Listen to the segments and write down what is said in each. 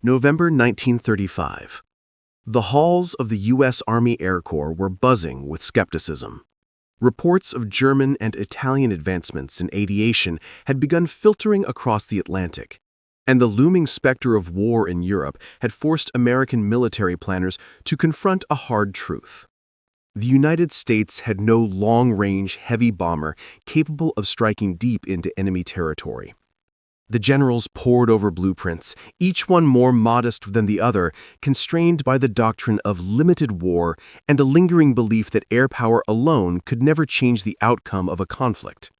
November 1935. The halls of the U.S. Army Air Corps were buzzing with skepticism. Reports of German and Italian advancements in aviation had begun filtering across the Atlantic, and the looming specter of war in Europe had forced American military planners to confront a hard truth. The United States had no long-range heavy bomber capable of striking deep into enemy territory. The generals pored over blueprints, each one more modest than the other, constrained by the doctrine of limited war and a lingering belief that air power alone could never change the outcome of a conflict.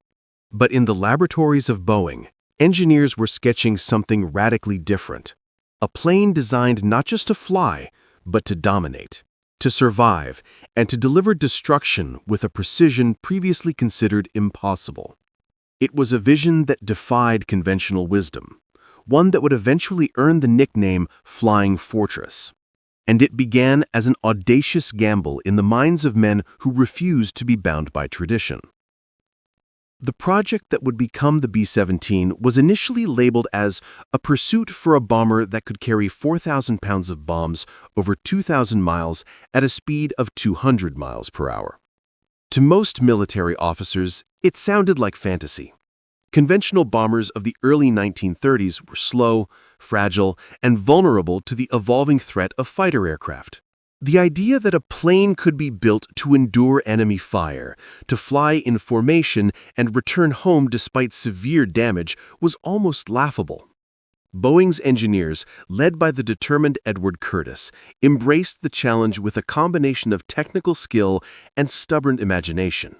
But in the laboratories of Boeing, engineers were sketching something radically different. A plane designed not just to fly, but to dominate, to survive, and to deliver destruction with a precision previously considered impossible. It was a vision that defied conventional wisdom, one that would eventually earn the nickname Flying Fortress. And it began as an audacious gamble in the minds of men who refused to be bound by tradition. The project that would become the B-17 was initially labeled as a pursuit for a bomber that could carry 4,000 pounds of bombs over 2,000 miles at a speed of 200 miles per hour. To most military officers, it sounded like fantasy. Conventional bombers of the early 1930s were slow, fragile, and vulnerable to the evolving threat of fighter aircraft. The idea that a plane could be built to endure enemy fire, to fly in formation and return home despite severe damage was almost laughable. Boeing's engineers, led by the determined Edward Curtis, embraced the challenge with a combination of technical skill and stubborn imagination.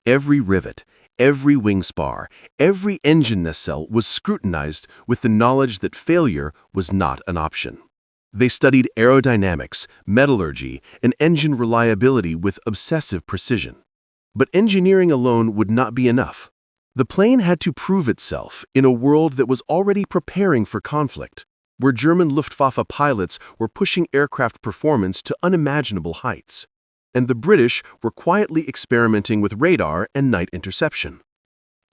Every rivet, every wing spar, every engine nacelle was scrutinized with the knowledge that failure was not an option. They studied aerodynamics, metallurgy, and engine reliability with obsessive precision. But engineering alone would not be enough. The plane had to prove itself in a world that was already preparing for conflict, where German Luftwaffe pilots were pushing aircraft performance to unimaginable heights, and the British were quietly experimenting with radar and night interception.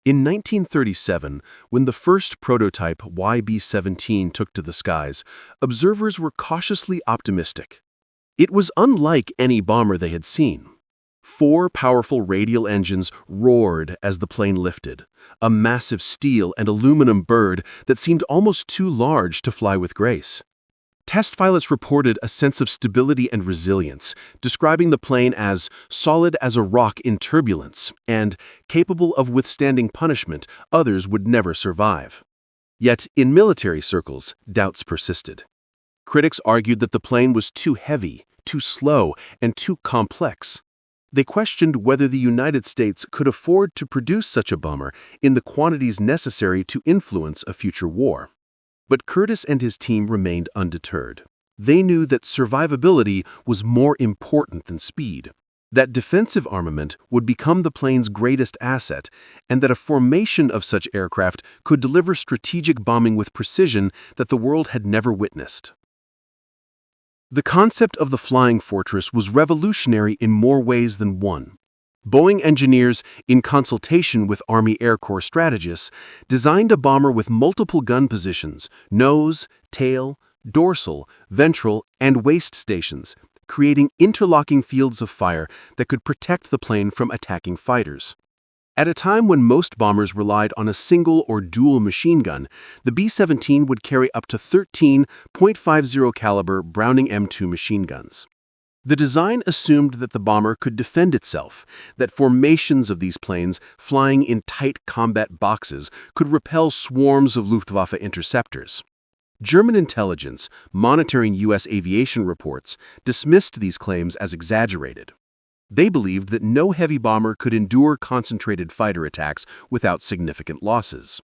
In 1937, when the first prototype B-17 took to the skies, observers were cautiously optimistic. It was unlike any bomber they had seen. 4 powerful radial engines roared as the plane lifted, a massive steel and aluminum bird that seemed almost too large to fly with grace. Test pilots reported a sense of stability and resilience, describing the plane as solid as a rock in turbulence and capable of withstanding punishment others would never survive. Yet, in military circles, doubts persisted. Critics argued that the plane was too heavy, too slow, and too complex. They questioned whether the United States could afford to produce such a bomber in the quantities necessary to influence a future war. But Curtis and his team remained undeterred. They knew that survivability was more important than speed, that defensive armament would become the plane's greatest asset, and that a formation of such aircraft could deliver strategic bombing with precision that the world had never witnessed. The concept of the Flying Fortress was revolutionary in more ways than one. Boeing engineers, in consultation with Army Air Corps strategists, designed a bomber with multiple gun positions, nose, tail, dorsal, ventral, and waist stations, creating interlocking fields of fire that could protect the plane from attacking fighters. At a time when most bombers relied on a single or dual machine gun, the B-17 would carry up to 13.50 caliber Browning M2 machine guns. The design assumed that the bomber could defend itself, that formations of these planes flying in tight combat boxes could repel swarms of Luftwaffe interceptors. German intelligence, monitoring U.S. aviation reports, dismissed these claims as exaggerated. They believed that no heavy bomber could endure concentrated fighter attacks without significant losses.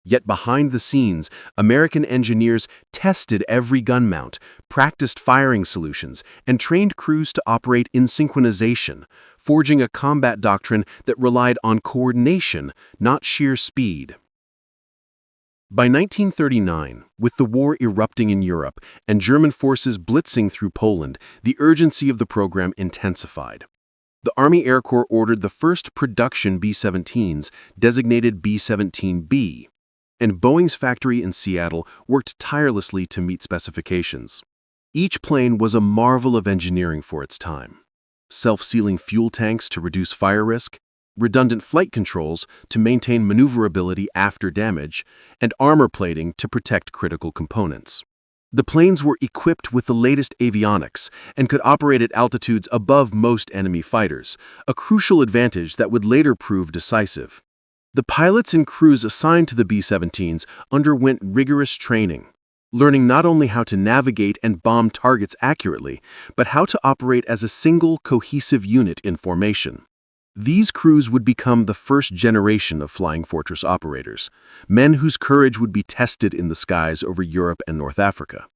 Yet behind the scenes, American engineers tested every gun mount, practiced firing solutions, and trained crews to operate in synchronization, forging a combat doctrine that relied on coordination, not sheer speed. By 1939, with the war erupting in Europe and German forces blitzing through Poland, the urgency of the program intensified. The Army Air Corps ordered the first production B-17s, designated B-17B. and Boeing's factory in Seattle worked tirelessly to meet specifications. Each plane was a marvel of engineering for its time. Self-sealing fuel tanks to reduce fire risk, redundant flight controls to maintain maneuverability after damage, and armor plating to protect critical components. The planes were equipped with the latest avionics and could operate at altitudes above most enemy fighters, a crucial advantage that would later prove decisive. The pilots and crews assigned to the B-17s underwent rigorous training, learning not only how to navigate and bomb targets accurately, but how to operate as a single, cohesive unit in formation. These crews would become the first generation of Flying Fortress operators, men whose courage would be tested in the skies over Europe and North Africa.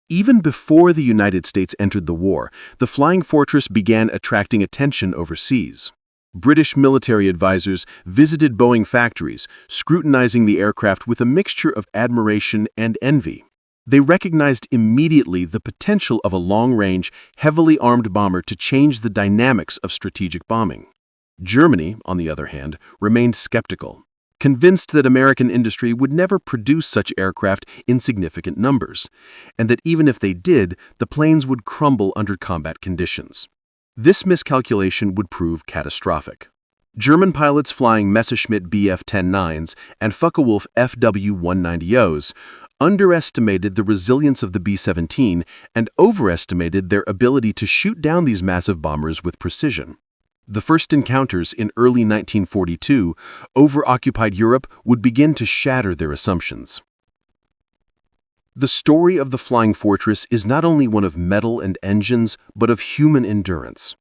Even before the United States entered the war, the Flying Fortress began attracting attention overseas. British military advisors visited Boeing factories, scrutinizing the aircraft with a mixture of admiration and envy. They recognized immediately the potential of a long-range, heavily armed bomber to change the dynamics of strategic bombing. Germany, on the other hand, remained skeptical, convinced that American industry would never produce such aircraft in significant numbers, and that even if they did, the planes would crumble under combat conditions. This miscalculation would prove catastrophic. German pilots flying Messerschmitt Bf-10-9s and Focke-Wulf FW-190Os underestimated the resilience of the B-17 and overestimated their ability to shoot down these massive bombers with precision. The first encounters in early 1942 over-occupied Europe would begin to shatter their assumptions. The story of the Flying Fortress is not only one of metal and engines, but of human endurance.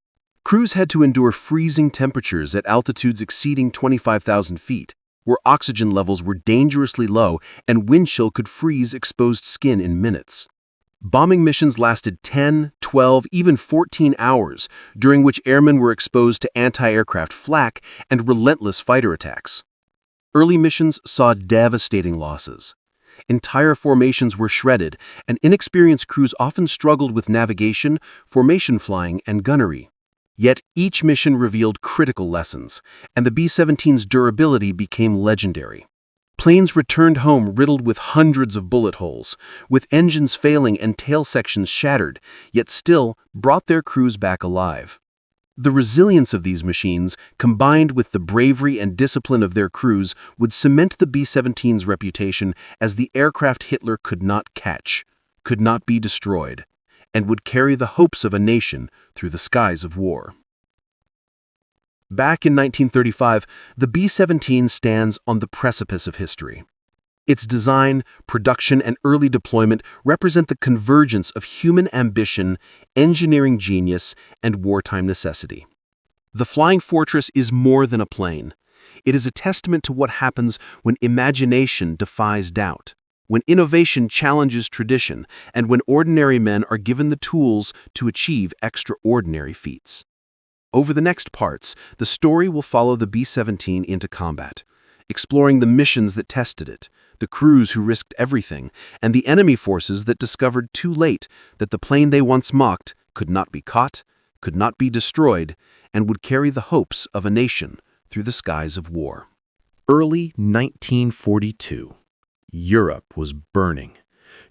Crews had to endure freezing temperatures at altitudes exceeding 25,000 feet, where oxygen levels were dangerously low and wind chill could freeze exposed skin in minutes. Bombing missions lasted 10, 12, even 14 hours, during which airmen were exposed to anti-aircraft flak and relentless fighter attacks. Early missions saw devastating losses. Entire formations were shredded, and inexperienced crews often struggled with navigation, formation flying, and gunnery. Yet each mission revealed critical lessons, and the B-17's durability became legendary. Planes returned home riddled with hundreds of bullet holes, with engines failing and tail sections shattered, yet still brought their crews back alive. The resilience of these machines, combined with the bravery and discipline of their crews, would cement the B-17's reputation as the aircraft Hitler could not catch, could not be destroyed, and would carry the hopes of a nation through the skies of war. Back in 1935, the B-17 stands on the precipice of history. Its design, production, and early deployment represent the convergence of human ambition, engineering genius, and wartime necessity. The Flying Fortress is more than a plane. It is a testament to what happens when imagination defies doubt, when innovation challenges tradition, and when ordinary men are given the tools to achieve extraordinary feats. Over the next parts, the story will follow the B-17 into combat, exploring the missions that tested it, the crews who risked everything, and the enemy forces that discovered too late that the plane they once mocked could not be caught, could not be destroyed, and would carry the hopes of a nation through the skies of war. Early 1942. Europe was burning.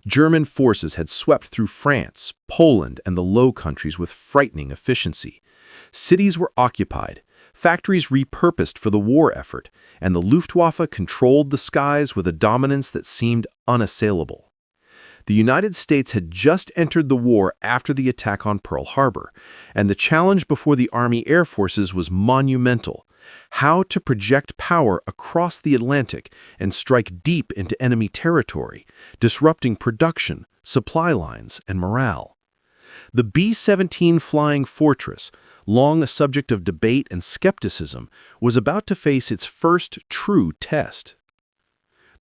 German forces had swept through France, Poland, and the Low Countries with frightening efficiency. Cities were occupied, factories repurposed for the war effort, and the Luftwaffe controlled the skies with a dominance that seemed unassailable. The United States had just entered the war after the attack on Pearl Harbor, and the challenge before the Army Air Forces was monumental: how to project power across the Atlantic and strike deep into enemy territory, disrupting production, supply lines, and morale. The B-17 Flying Fortress, long a subject of debate and skepticism, was about to face its first true test.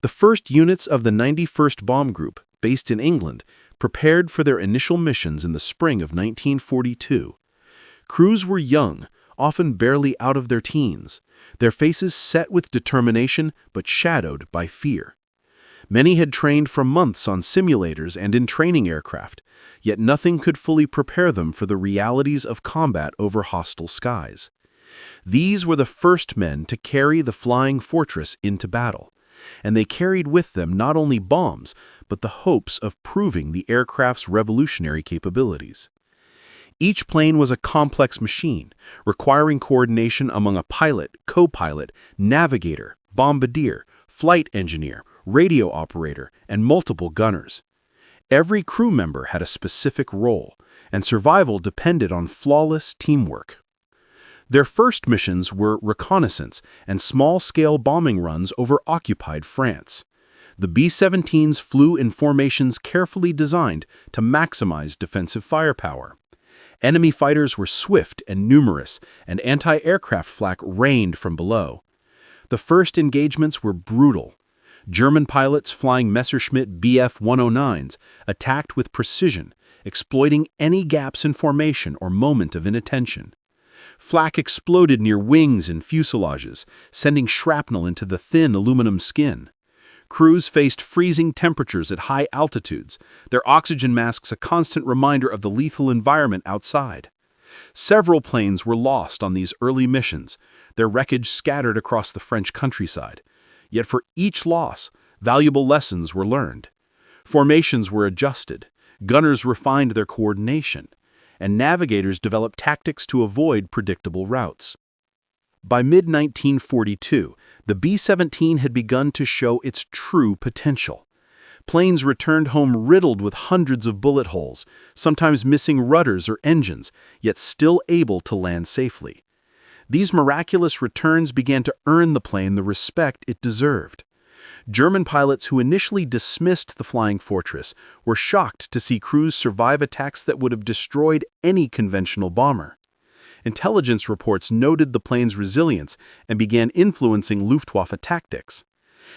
The first units of the 91st Bomb Group, based in England, prepared for their initial missions in the spring of 1942. Crews were young, often barely out of their teens, their faces set with determination but shadowed by fear. Many had trained for months on simulators and in training aircraft, yet nothing could fully prepare them for the realities of combat over hostile skies. These were the first men to carry the Flying Fortress into battle, and they carried with them not only bombs, but the hopes of proving the aircraft's revolutionary capabilities. Each plane was a complex machine, requiring coordination among a pilot, co-pilot, navigator, bombardier, flight engineer, radio operator, and multiple gunners. Every crew member had a specific role, and survival depended on flawless teamwork. Their first missions were reconnaissance and small-scale bombing runs over occupied France. The B-17s flew in formations carefully designed to maximize defensive firepower. Enemy fighters were swift and numerous, and anti-aircraft flak rained from below. The first engagements were brutal. German pilots flying Messerschmitt Bf-109s attacked with precision, exploiting any gaps in formation or moment of inattention. Flak exploded near wings and fuselages, sending shrapnel into the thin aluminum skin. Crews faced freezing temperatures at high altitudes, their oxygen masks a constant reminder of the lethal environment outside. Several planes were lost on these early missions, their wreckage scattered across the French countryside. Yet for each loss, valuable lessons were learned. Formations were adjusted, gunners refined their coordination, and navigators developed tactics to avoid predictable routes. By mid-1942, the B-17 had begun to show its true potential. Planes returned home riddled with hundreds of bullet holes, sometimes missing rudders or engines, yet still able to land safely. These miraculous returns began to earn the plane the respect it deserved. German pilots who initially dismissed the flying fortress were shocked to see crews survive attacks that would have destroyed any conventional bomber. Intelligence reports noted the plane's resilience and began influencing Luftwaffe tactics.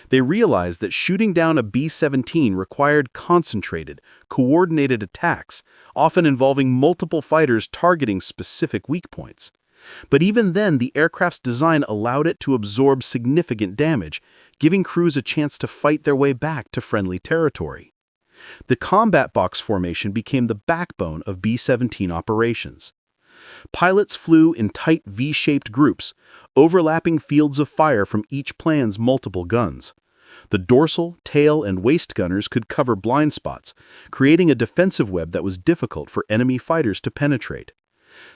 They realized that shooting down a B-17 required concentrated, coordinated attacks, often involving multiple fighters targeting specific weak points. But even then, the aircraft's design allowed it to absorb significant damage, giving crews a chance to fight their way back to friendly territory. The combat box formation became the backbone of B-17 operations. Pilots flew in tight V-shaped groups, overlapping fields of fire from each plane's multiple guns. The dorsal, tail, and waist gunners could cover blind spots, creating a defensive web that was difficult for enemy fighters to penetrate.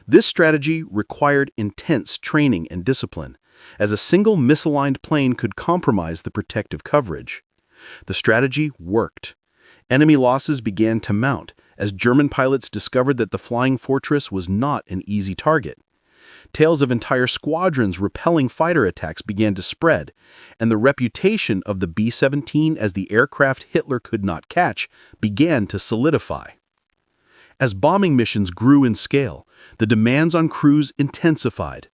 This strategy required intense training and discipline, as a single misaligned plane could compromise the protective coverage. The strategy worked. Enemy losses began to mount, as German pilots discovered that the flying fortress was not an easy target. Tales of entire squadrons repelling fighter attacks began to spread, and the reputation of the B-17 as the aircraft Hitler could not catch began to solidify. As bombing missions grew in scale, the demands on crews intensified.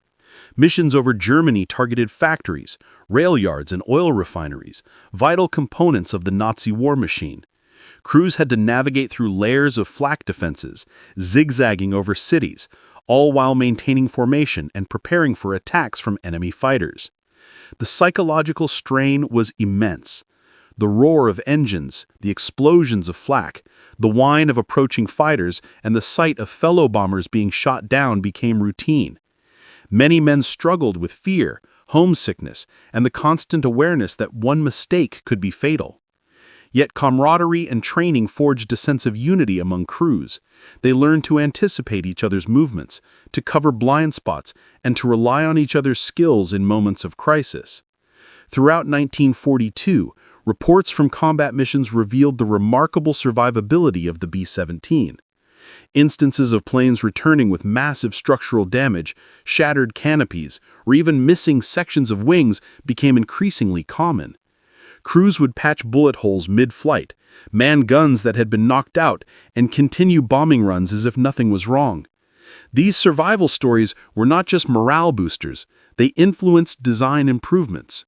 Missions over Germany targeted factories, rail yards, and oil refineries, vital components of the Nazi war machine. Crews had to navigate through layers of flak defenses, zigzagging over cities, all while maintaining formation and preparing for attacks from enemy fighters. The psychological strain was immense. The roar of engines, the explosions of flak, the whine of approaching fighters, and the sight of fellow bombers being shot down became routine. Many men struggled with fear, homesickness, and the constant awareness that one mistake could be fatal. Yet camaraderie and training forged a sense of unity among crews. They learned to anticipate each other's movements, to cover blind spots, and to rely on each other's skills in moments of crisis. Throughout 1942, reports from combat missions revealed the remarkable survivability of the B-17. Instances of planes returning with massive structural damage, shattered canopies, or even missing sections of wings became increasingly common. Crews would patch bullet holes mid-flight, man guns that had been knocked out, and continue bombing runs as if nothing was wrong. These survival stories were not just morale boosters, they influenced design improvements.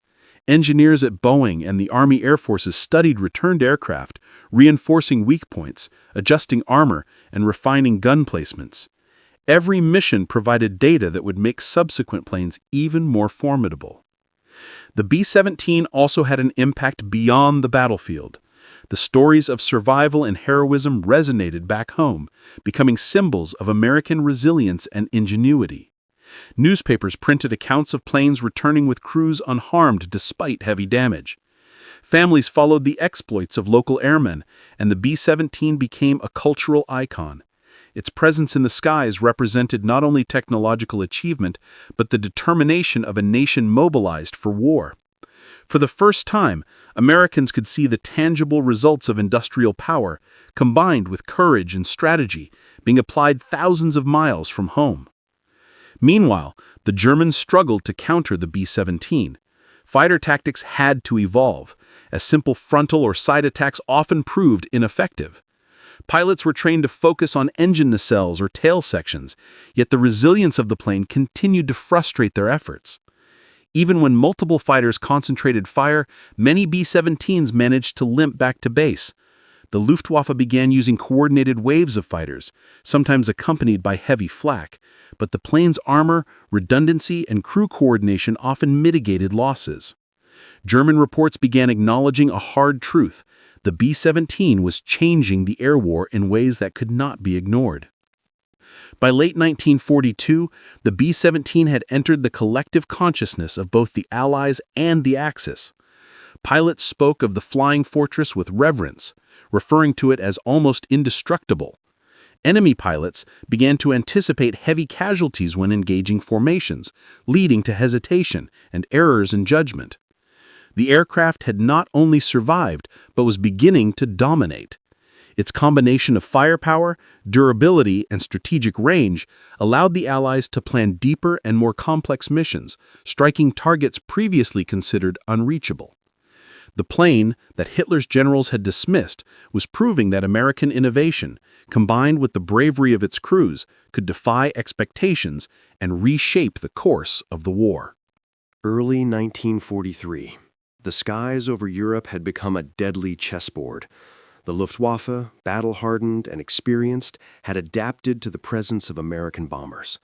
Engineers at Boeing and the Army Air Forces studied returned aircraft, reinforcing weak points, adjusting armor, and refining gun placements. Every mission provided data that would make subsequent planes even more formidable. The B-17 also had an impact beyond the battlefield. The stories of survival and heroism resonated back home, becoming symbols of American resilience and ingenuity. Newspapers printed accounts of planes returning with crews unharmed despite heavy damage. Families followed the exploits of local airmen, and the B-17 became a cultural icon. Its presence in the skies represented not only technological achievement, but the determination of a nation mobilized for war. For the first time, Americans could see the tangible results of industrial power, combined with courage and strategy, being applied thousands of miles from home. Meanwhile, the Germans struggled to counter the B-17. Fighter tactics had to evolve, as simple frontal or side attacks often proved ineffective. Pilots were trained to focus on engine nacelles or tail sections, yet the resilience of the plane continued to frustrate their efforts. Even when multiple fighters concentrated fire, many B-17s managed to limp back to base. The Luftwaffe began using coordinated waves of fighters, sometimes accompanied by heavy flak, but the plane's armor, redundancy, and crew coordination often mitigated losses. German reports began acknowledging a hard truth: the B-17 was changing the air war in ways that could not be ignored. By late 1942, the B-17 had entered the collective consciousness of both the Allies and the Axis. Pilots spoke of the flying fortress with reverence, referring to it as almost indestructible. Enemy pilots began to anticipate heavy casualties when engaging formations, leading to hesitation and errors in judgment. The aircraft had not only survived, but was beginning to dominate. Its combination of firepower, durability, and strategic range allowed the Allies to plan deeper and more complex missions, striking targets previously considered unreachable. The plane that Hitler's generals had dismissed was proving that American innovation, combined with the bravery of its crews, could defy expectations and reshape the course of the war. Early 1943. The skies over Europe had become a deadly chessboard. The Luftwaffe, battle-hardened and experienced, had adapted to the presence of American bombers.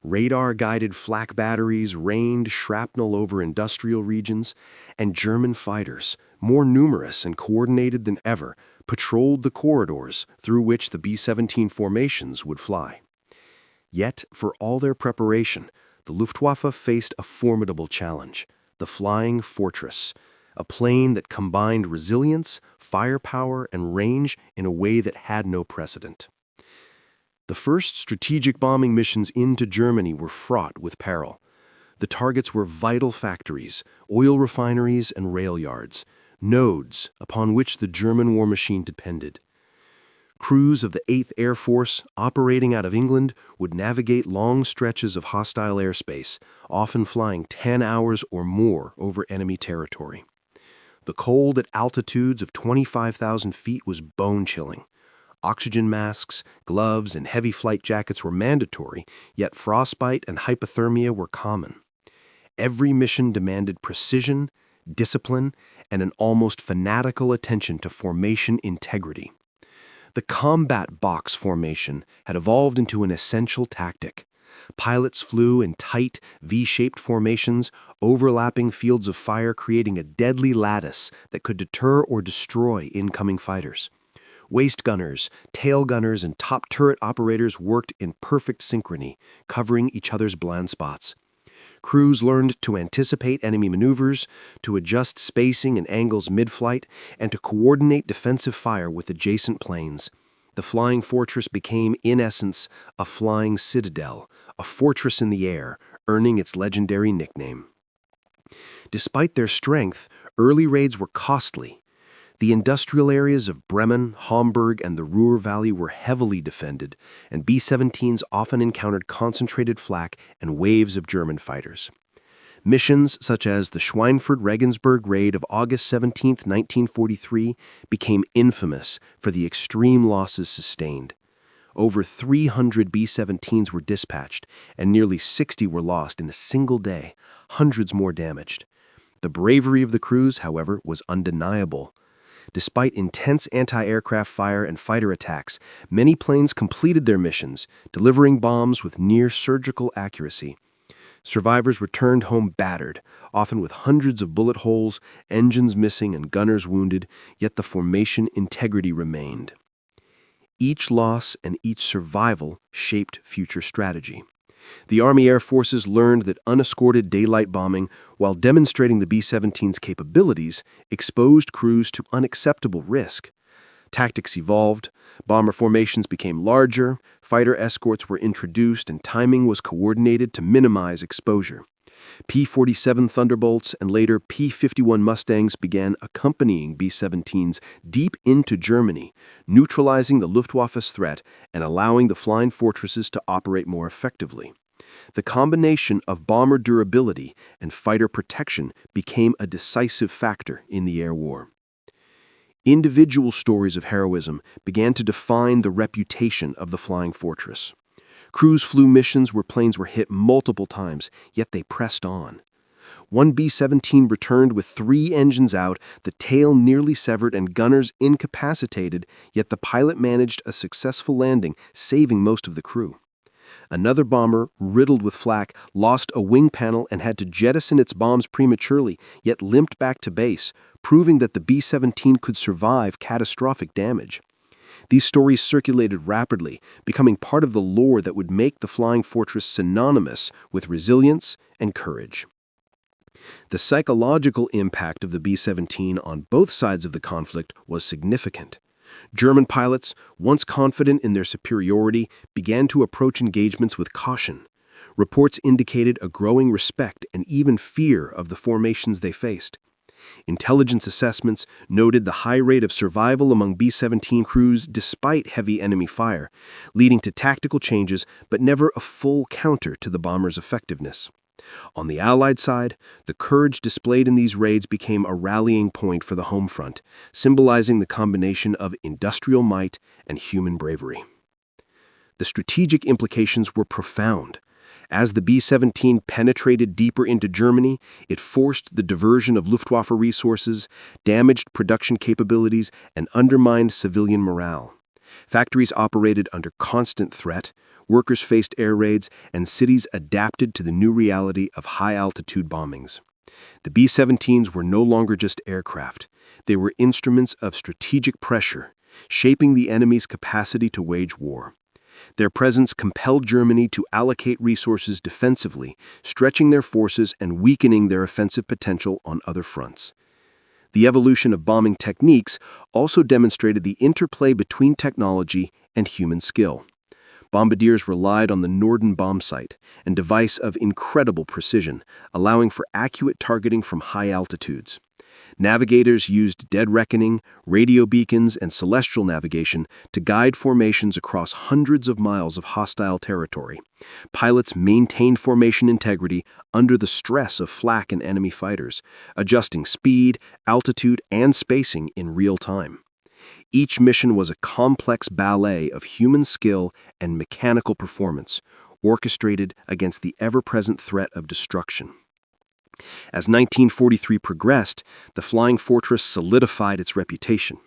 Radar-guided flak batteries rained shrapnel over industrial regions, and German fighters, more numerous and coordinated than ever, patrolled the corridors through which the B-17 formations would fly. Yet, for all their preparation, the Luftwaffe faced a formidable challenge: the Flying Fortress, a plane that combined resilience, firepower, and range in a way that had no precedent. The first strategic bombing missions into Germany were fraught with peril. The targets were vital factories, oil refineries, and rail yards, nodes upon which the German war machine depended. Crews of the 8th Air Force, operating out of England, would navigate long stretches of hostile airspace, often flying 10 hours or more over enemy territory. The cold at altitudes of 25,000 feet was bone-chilling. Oxygen masks, gloves, and heavy flight jackets were mandatory, yet frostbite and hypothermia were common. Every mission demanded precision, discipline, and an almost fanatical attention to formation integrity. The combat box formation had evolved into an essential tactic. Pilots flew in tight, V-shaped formations, overlapping fields of fire, creating a deadly lattice that could deter or destroy incoming fighters. Waist gunners, tail gunners, and top turret operators worked in perfect synchrony, covering each other's blind spots. Crews learned to anticipate enemy maneuvers, to adjust spacing and angles mid-flight, and to coordinate defensive fire with adjacent planes. The Flying Fortress became, in essence, a flying citadel, a fortress in the air, earning its legendary nickname. Despite their strength, early raids were costly. The industrial areas of Bremen, Hamburg, and the Ruhr Valley were heavily defended, and B-17s often encountered concentrated flak and waves of German fighters. Missions such as the Schweinfurt-Regensburg raid of August 17, 1943, became infamous for the extreme losses sustained. Over 300 B-17s were dispatched, and nearly 60 were lost in a single day, hundreds more damaged. The bravery of the crews, however, was undeniable. Despite intense anti-aircraft fire and fighter attacks, many planes completed their missions, delivering bombs with near-surgical accuracy. Survivors returned home battered, often with hundreds of bullet holes, engines missing, and gunners wounded, yet the formation integrity remained. Each loss and each survival shaped future strategy. The Army Air Forces learned that unescorted daylight bombing, while demonstrating the B-17's capabilities, exposed crews to unacceptable risk. Tactics evolved, bomber formations became larger, fighter escorts were introduced, and timing was coordinated to minimize exposure. P-47 Thunderbolts and later P-51 Mustangs began accompanying B-17s deep into Germany, neutralizing the Luftwaffe's threat and allowing the flying fortresses to operate more effectively. The combination of bomber durability and fighter protection became a decisive factor in the air war. Individual stories of heroism began to define the reputation of the Flying Fortress. Crews flew missions where planes were hit multiple times, yet they pressed on. One B-17 returned with 3 engines out, the tail nearly severed and gunners incapacitated, yet the pilot managed a successful landing, saving most of the crew. Another bomber, riddled with flak, lost a wing panel and had to jettison its bombs prematurely, yet limped back to base, proving that the B-17 could survive catastrophic damage. These stories circulated rapidly, becoming part of the lore that would make the Flying Fortress synonymous with resilience and courage. The psychological impact of the B-17 on both sides of the conflict was significant. German pilots, once confident in their superiority, began to approach engagements with caution. Reports indicated a growing respect and even fear of the formations they faced. Intelligence assessments noted the high rate of survival among B-17 crews despite heavy enemy fire, leading to tactical changes but never a full counter to the bomber's effectiveness. On the Allied side, the courage displayed in these raids became a rallying point for the home front, symbolizing the combination of industrial might and human bravery. The strategic implications were profound. As the B-17 penetrated deeper into Germany, it forced the diversion of Luftwaffe resources, damaged production capabilities, and undermined civilian morale. Factories operated under constant threat, workers faced air raids, and cities adapted to the new reality of high-altitude bombings. The B-17s were no longer just aircraft. They were instruments of strategic pressure, shaping the enemy's capacity to wage war. Their presence compelled Germany to allocate resources defensively, stretching their forces and weakening their offensive potential on other fronts. The evolution of bombing techniques also demonstrated the interplay between technology and human skill. Bombardiers relied on the Norden bomb sight, a device of incredible precision, allowing for accurate targeting from high altitudes. Navigators used dead reckoning, radio beacons, and celestial navigation to guide formations across hundreds of miles of hostile territory. Pilots maintained formation integrity under the stress of flak and enemy fighters, adjusting speed, altitude, and spacing in real time. Each mission was a complex ballet of human skill and mechanical performance, orchestrated against the ever-present threat of destruction. As 1943 progressed, the Flying Fortress solidified its reputation.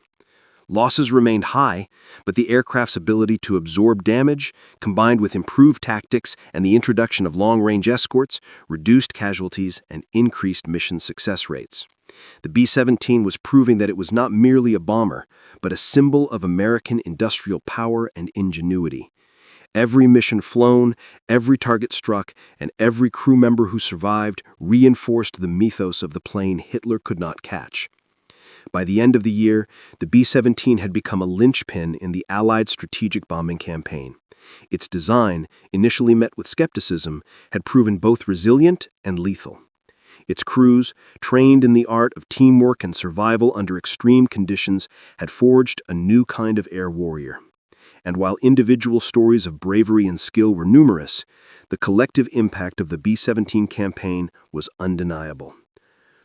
Losses remained high, but the aircraft's ability to absorb damage, combined with improved tactics and the introduction of long-range escorts, reduced casualties and increased mission success rates. The B-17 was proving that it was not merely a bomber, but a symbol of American industrial power and ingenuity. Every mission flown, every target struck, and every crew member who survived reinforced the mythos of the plane Hitler could not catch. By the end of the year, the B-17 had become a linchpin in the Allied strategic bombing campaign. Its design, initially met with skepticism, had proven both resilient and lethal. Its crews, trained in the art of teamwork and survival under extreme conditions, had forged a new kind of air warrior. And while individual stories of bravery and skill were numerous, the collective impact of the B-17 campaign was undeniable.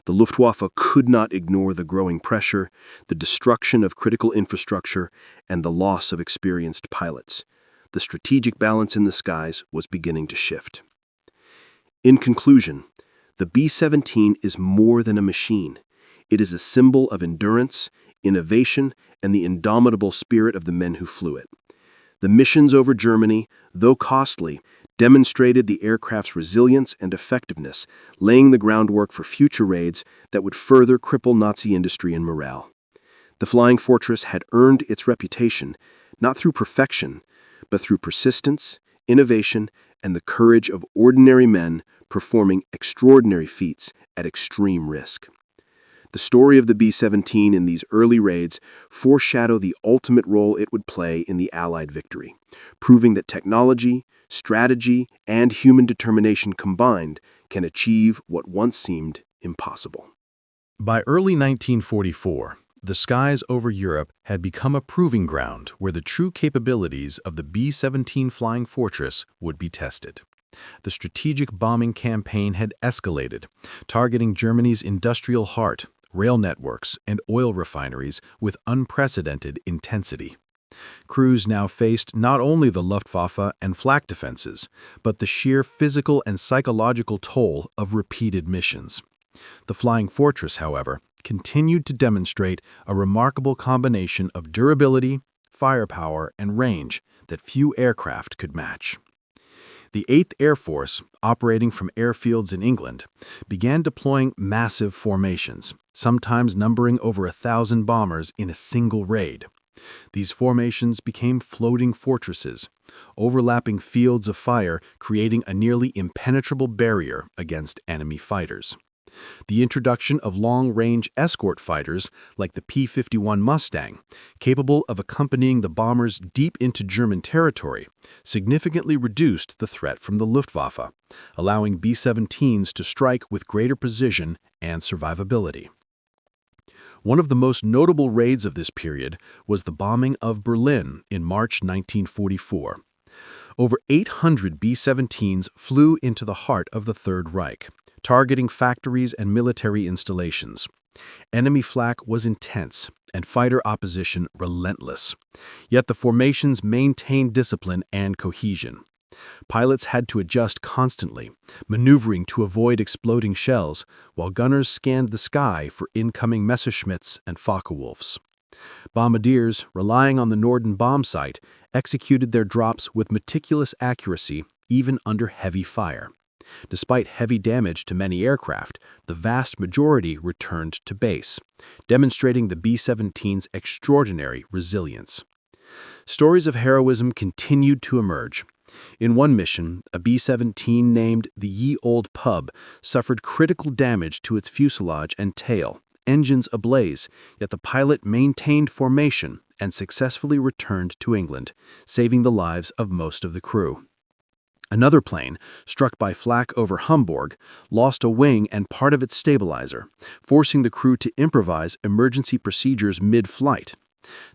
The Luftwaffe could not ignore the growing pressure, the destruction of critical infrastructure, and the loss of experienced pilots. The strategic balance in the skies was beginning to shift. In conclusion, the B-17 is more than a machine. It is a symbol of endurance, innovation, and the indomitable spirit of the men who flew it. The missions over Germany, though costly, demonstrated the aircraft's resilience and effectiveness, laying the groundwork for future raids that would further cripple Nazi industry and morale. The Flying Fortress had earned its reputation, not through perfection, but through persistence, innovation, and the courage of ordinary men performing extraordinary feats at extreme risk. The story of the B-17 in these early raids foreshadow the ultimate role it would play in the Allied victory, proving that technology, strategy, and human determination combined can achieve what once seemed impossible. By early 1944, the skies over Europe had become a proving ground where the true capabilities of the B-17 Flying Fortress would be tested. The strategic bombing campaign had escalated, targeting Germany's industrial heart, rail networks, and oil refineries with unprecedented intensity. Crews now faced not only the Luftwaffe and flak defenses, but the sheer physical and psychological toll of repeated missions. The Flying Fortress, however, continued to demonstrate a remarkable combination of durability, firepower, and range that few aircraft could match. The 8th Air Force, operating from airfields in England, began deploying massive formations, sometimes numbering over 1,000 bombers in a single raid. These formations became floating fortresses, overlapping fields of fire, creating a nearly impenetrable barrier against enemy fighters. The introduction of long-range escort fighters like the P-51 Mustang, capable of accompanying the bombers deep into German territory, significantly reduced the threat from the Luftwaffe, allowing B-17s to strike with greater precision and survivability. One of the most notable raids of this period was the bombing of Berlin in March 1944. Over 800 B-17s flew into the heart of the Third Reich, targeting factories and military installations. Enemy flak was intense and fighter opposition relentless, yet the formations maintained discipline and cohesion. Pilots had to adjust constantly, maneuvering to avoid exploding shells, while gunners scanned the sky for incoming Messerschmitts and Focke-Wulfs. Bombardiers, relying on the Norden bomb site, executed their drops with meticulous accuracy even under heavy fire. Despite heavy damage to many aircraft, the vast majority returned to base, demonstrating the B-17's extraordinary resilience. Stories of heroism continued to emerge. In one mission, a B-17 named the Ye Olde Pub suffered critical damage to its fuselage and tail, engines ablaze, yet the pilot maintained formation and successfully returned to England, saving the lives of most of the crew. Another plane, struck by flak over Hamburg, lost a wing and part of its stabilizer, forcing the crew to improvise emergency procedures mid-flight.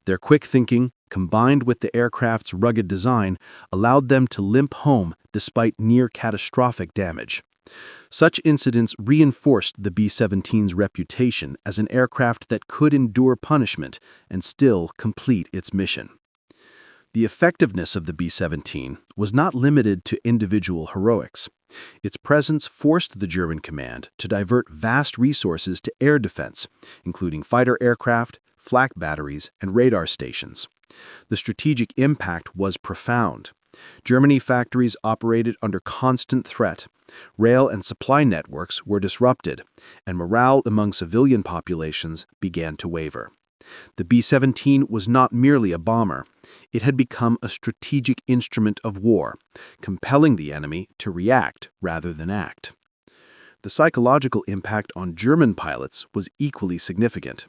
Their quick thinking, combined with the aircraft's rugged design, allowed them to limp home despite near-catastrophic damage. Such incidents reinforced the B-17's reputation as an aircraft that could endure punishment and still complete its mission. The effectiveness of the B-17 was not limited to individual heroics. Its presence forced the German command to divert vast resources to air defense, including fighter aircraft, flak batteries, and radar stations. The strategic impact was profound. Germany factories operated under constant threat. Rail and supply networks were disrupted, and morale among civilian populations began to waver. The B-17 was not merely a bomber. It had become a strategic instrument of war, compelling the enemy to react rather than act. The psychological impact on German pilots was equally significant.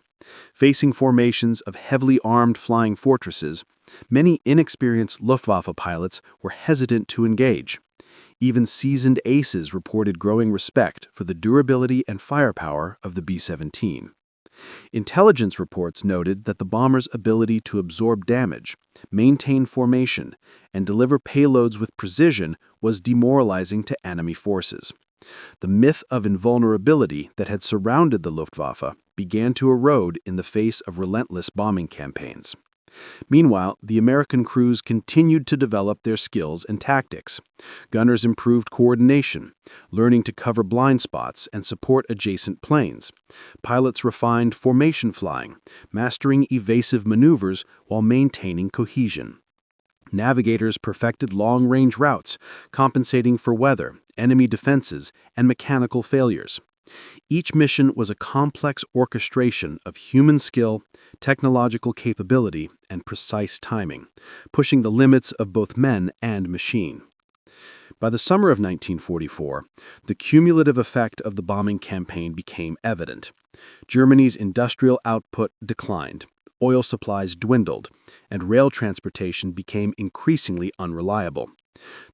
Facing formations of heavily armed flying fortresses, many inexperienced Luftwaffe pilots were hesitant to engage. Even seasoned aces reported growing respect for the durability and firepower of the B-17. Intelligence reports noted that the bomber's ability to absorb damage, maintain formation, and deliver payloads with precision was demoralizing to enemy forces. The myth of invulnerability that had surrounded the Luftwaffe began to erode in the face of relentless bombing campaigns. Meanwhile, the American crews continued to develop their skills and tactics. Gunners improved coordination, learning to cover blind spots and support adjacent planes. Pilots refined formation flying, mastering evasive maneuvers while maintaining cohesion. Navigators perfected long-range routes, compensating for weather, enemy defenses, and mechanical failures. Each mission was a complex orchestration of human skill, technological capability, and precise timing, pushing the limits of both men and machine. By the summer of 1944, the cumulative effect of the bombing campaign became evident. Germany's industrial output declined, oil supplies dwindled, and rail transportation became increasingly unreliable.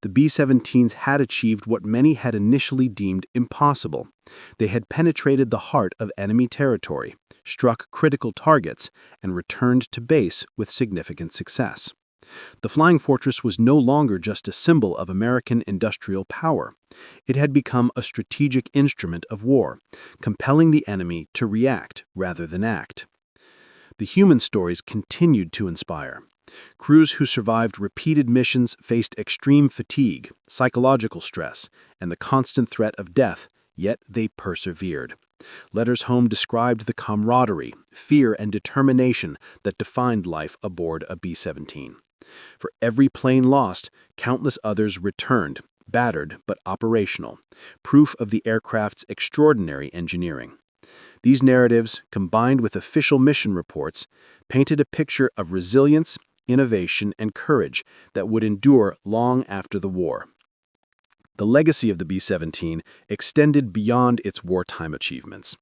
The B-17s had achieved what many had initially deemed impossible. They had penetrated the heart of enemy territory, struck critical targets, and returned to base with significant success. The Flying Fortress was no longer just a symbol of American industrial power. It had become a strategic instrument of war, compelling the enemy to react rather than act. The human stories continued to inspire. Crews who survived repeated missions faced extreme fatigue, psychological stress, and the constant threat of death, yet they persevered. Letters home described the camaraderie, fear, and determination that defined life aboard a B-17. For every plane lost, countless others returned, battered but operational, proof of the aircraft's extraordinary engineering. These narratives, combined with official mission reports, painted a picture of resilience, innovation, and courage that would endure long after the war. The legacy of the B-17 extended beyond its wartime achievements.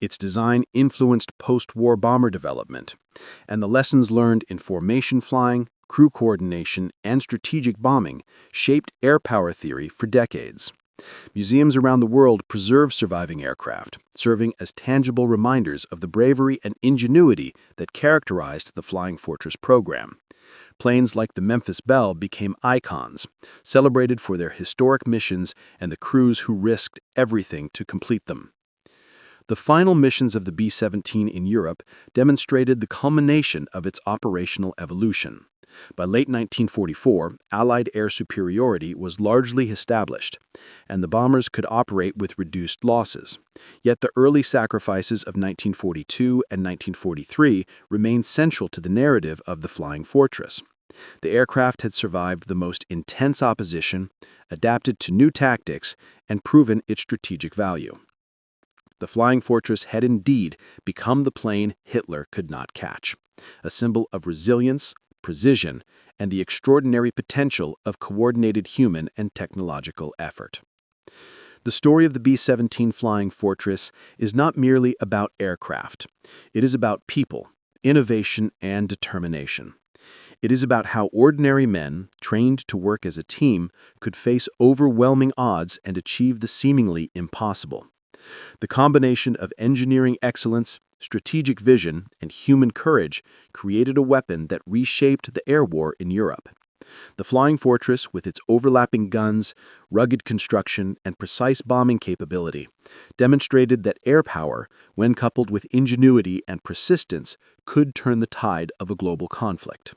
Its design influenced post-war bomber development, and the lessons learned in formation flying, crew coordination, and strategic bombing shaped air power theory for decades. Museums around the world preserve surviving aircraft, serving as tangible reminders of the bravery and ingenuity that characterized the Flying Fortress program. Planes like the Memphis Belle became icons, celebrated for their historic missions and the crews who risked everything to complete them. The final missions of the B-17 in Europe demonstrated the culmination of its operational evolution. By late 1944, Allied air superiority was largely established, and the bombers could operate with reduced losses. Yet the early sacrifices of 1942 and 1943 remained central to the narrative of the Flying Fortress. The aircraft had survived the most intense opposition, adapted to new tactics, and proven its strategic value. The Flying Fortress had indeed become the plane Hitler could not catch, a symbol of resilience, precision, and the extraordinary potential of coordinated human and technological effort. The story of the B-17 Flying Fortress is not merely about aircraft. It is about people, innovation, and determination. It is about how ordinary men, trained to work as a team, could face overwhelming odds and achieve the seemingly impossible. The combination of engineering excellence, strategic vision, and human courage created a weapon that reshaped the air war in Europe. The Flying Fortress, with its overlapping guns, rugged construction, and precise bombing capability, demonstrated that air power, when coupled with ingenuity and persistence, could turn the tide of a global conflict.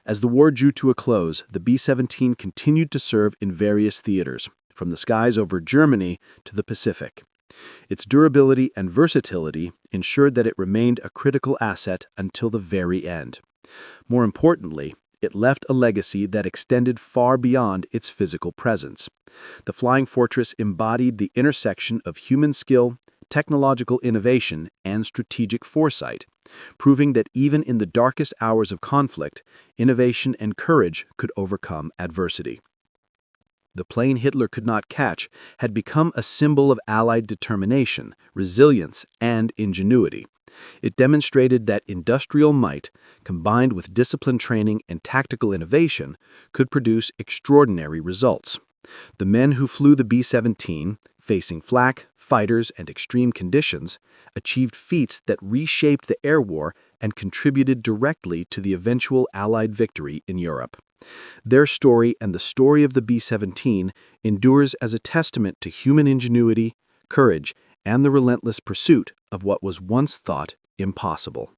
As the war drew to a close, the B-17 continued to serve in various theaters, from the skies over Germany to the Pacific. Its durability and versatility ensured that it remained a critical asset until the very end. More importantly, it left a legacy that extended far beyond its physical presence. The Flying Fortress embodied the intersection of human skill, technological innovation, and strategic foresight, proving that even in the darkest hours of conflict, innovation and courage could overcome adversity. The plane Hitler could not catch had become a symbol of Allied determination, resilience, and ingenuity. It demonstrated that industrial might, combined with disciplined training and tactical innovation, could produce extraordinary results. The men who flew the B-17, facing flak, fighters, and extreme conditions, achieved feats that reshaped the air war and contributed directly to the eventual Allied victory in Europe. Their story and the story of the B-17 endures as a testament to human ingenuity, courage, and the relentless pursuit of what was once thought impossible.